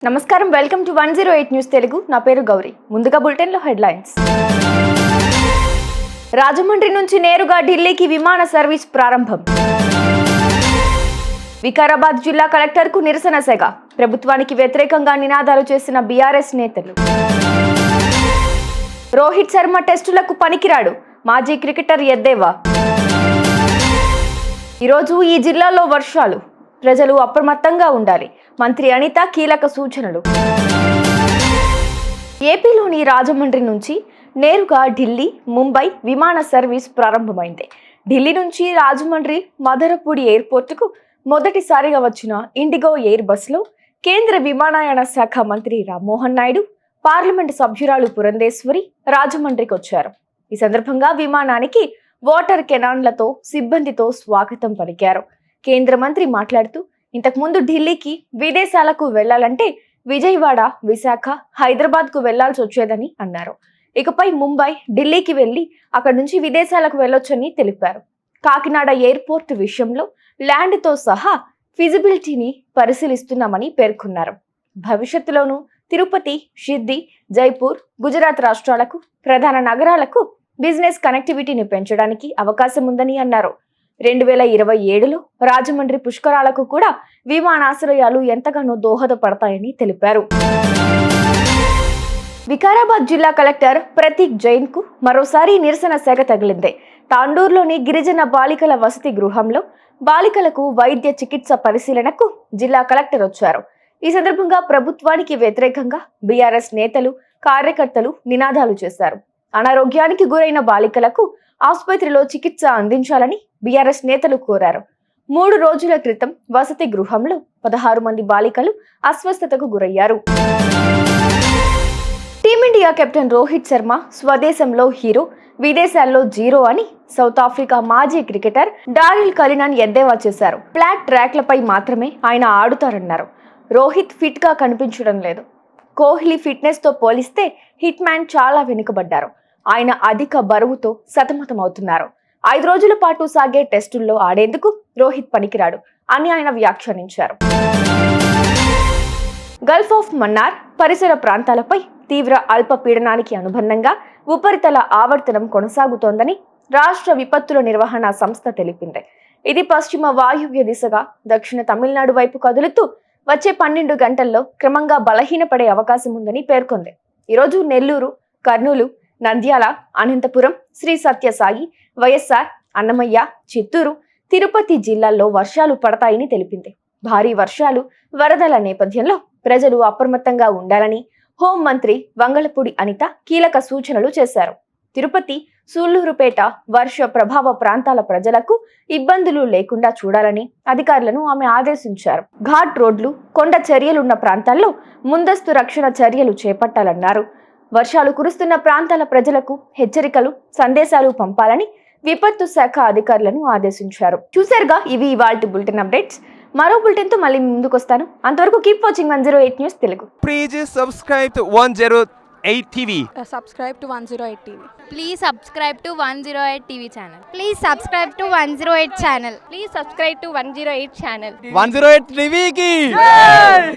నమస్కారం welcome to 108 news Telugu నా పేరు గౌరీ ముందుగా బులెటిన్ లో హెడ్లైన్స్ రాజమండ్రి నుంచి నేరుగా ఢిల్లీకి విమాన సర్వీస్ ప్రారంభం వికారాబాద్ జిల్లా కలెక్టర్ కు నిరసన సెగ ప్రభుత్వానికి వ్యతిరేకంగా నినాదాలు చేసిన బీఆర్ఎస్ నేతలు రోహిత్ శర్మ టెస్టులకు పనికిరాడు మాజీ క్రికెటర్ ఎద్దేవా ఈరోజు ఈ జిల్లాలో వర్షాలు ప్రజలు అప్రమత్తంగా ఉండాలి మంత్రి అనిత కీలక సూచనలు ఏపీలోని రాజమండ్రి నుంచి నేరుగా ఢిల్లీ ముంబై విమాన సర్వీస్ ప్రారంభమైంది. ఢిల్లీ నుంచి రాజమండ్రి మదరపూడి ఎయిర్పోర్టుకు మొదటిసారిగా వచ్చిన ఇండిగో ఎయిర్ బస్లో కేంద్ర విమానయాన శాఖ మంత్రి రామ్మోహన్ నాయుడు, పార్లమెంటు సభ్యురాలు పురంధేశ్వరి రాజమండ్రికి వచ్చారు. ఈ సందర్భంగా విమానానికి వాటర్ కెనాన్లతో సిబ్బందితో స్వాగతం పలికారు. కేంద్ర మంత్రి మాట్లాడుతూ ఇంతకుముందు ఢిల్లీకి విదేశాలకు వెళ్లాలంటే విజయవాడ, విశాఖ, హైదరాబాద్కు వెళ్లాల్సి వచ్చేదని అన్నారు. ఇకపై ముంబై, ఢిల్లీకి వెళ్లి అక్కడి నుంచి విదేశాలకు వెళ్లొచ్చని తెలిపారు. కాకినాడ ఎయిర్పోర్ట్ విషయంలో ల్యాండ్తో సహా ఫిజిబిలిటీని పరిశీలిస్తున్నామని పేర్కొన్నారు. భవిష్యత్తులోనూ తిరుపతి, షిర్డీ, జైపూర్, గుజరాత్ రాష్ట్రాలకు ప్రధాన నగరాలకు బిజినెస్ కనెక్టివిటీని పెంచడానికి అవకాశం ఉందని అన్నారు. 2027లో రాజమండ్రి పుష్కరాలకు కూడా విమానాశ్రయాలు ఎంతగానో దోహదపడతాయని తెలిపారు. వికారాబాద్ జిల్లా కలెక్టర్ ప్రతీక్ జైన్ కు మరోసారి నిరసన సెగ తగిలింది. తాండూరులోని గిరిజన బాలికల వసతి గృహంలో బాలికలకు వైద్య చికిత్స పరిశీలనకు జిల్లా కలెక్టర్ వచ్చారు. ఈ సందర్భంగా ప్రభుత్వానికి వ్యతిరేకంగా బీఆర్ఎస్ నేతలు, కార్యకర్తలు నినాదాలు చేశారు. అనారోగ్యానికి గురైన బాలికలకు ఆసుపత్రిలో చికిత్స అందించాలని బీఆర్ఎస్ నేతలు కోరారు. 3 రోజుల క్రితం వసతి గృహంలో 16 మంది బాలికలు అస్వస్థతకు గురయ్యారు. టీమిండియా కెప్టెన్ రోహిత్ శర్మ స్వదేశంలో హీరో, విదేశాల్లో జీరో అని సౌత్ ఆఫ్రికా మాజీ క్రికెటర్ డారిల్ కలినన్ ఎద్దేవా చేశారు. ఫ్లాట్ ట్రాక్లపై మాత్రమే ఆయన ఆడుతారన్నారు. రోహిత్ ఫిట్ గా కనిపించడం లేదు. కోహ్లీ ఫిట్నెస్ తో పోలిస్తే హిట్ మ్యాన్ చాలా వెనుకబడ్డారు. ఆయన అధిక బరువుతో సతమతమవుతున్నారు. 5 రోజుల పాటు సాగే టెస్టుల్లో ఆడేందుకు రోహిత్ పనికిరాడు అని ఆయన వ్యాఖ్యానించారు. గల్ఫ్ ఆఫ్ మన్నార్ పరిసర ప్రాంతాలపై తీవ్ర అల్పపీడనానికి అనుబంధంగా ఉపరితల ఆవర్తనం కొనసాగుతోందని రాష్ట్ర విపత్తుల నిర్వహణ సంస్థ తెలిపింది. ఇది పశ్చిమ వాయువ్య దిశగా దక్షిణ తమిళనాడు వైపు కదులుతూ వచ్చే 12 గంటల్లో క్రమంగా బలహీనపడే అవకాశం ఉందని పేర్కొంది. ఈరోజు నెల్లూరు, కర్నూలు, నంద్యాల, అనంతపురం, శ్రీ సత్యసాయి, వైఎస్ఆర్, అన్నమయ్య, చిత్తూరు, తిరుపతి జిల్లాల్లో వర్షాలు పడతాయని తెలిపింది. భారీ వర్షాలు, వరదల నేపథ్యంలో ప్రజలు అప్రమత్తంగా ఉండాలని హోంమంత్రి వంగలపూడి అనిత కీలక సూచనలు చేశారు. తిరుపతి, సూళ్లూరుపేట వర్ష ప్రభావ ప్రాంతాల ప్రజలకు ఇబ్బందులు లేకుండా చూడాలని అధికారులను ఆమె ఆదేశించారు. ఘాట్ రోడ్లు, కొండ చర్యలున్న ప్రాంతాల్లో ముందస్తు రక్షణ చర్యలు చేపట్టాలన్నారు. వర్షాలు కురుస్తున్న ప్రాంతాల ప్రజలకు హెచ్చరికలు, సందేశాలు పంపాలని విపత్తు శాఖ అధికారులను ఆదేశించారు. చూసారుగా, ఇవి ఇవాల్టి బులెటిన్ అప్డేట్స్. మరో బులెటిన్ తో మళ్ళీ ముందుకు వస్తాను. అంతవరకు keep watching 108 news Telugu. Please subscribe to 108 TV. Subscribe to 108 TV. Please subscribe to 108 TV channel. Please subscribe to 108 channel. Please subscribe to 108 channel. 108 TV ki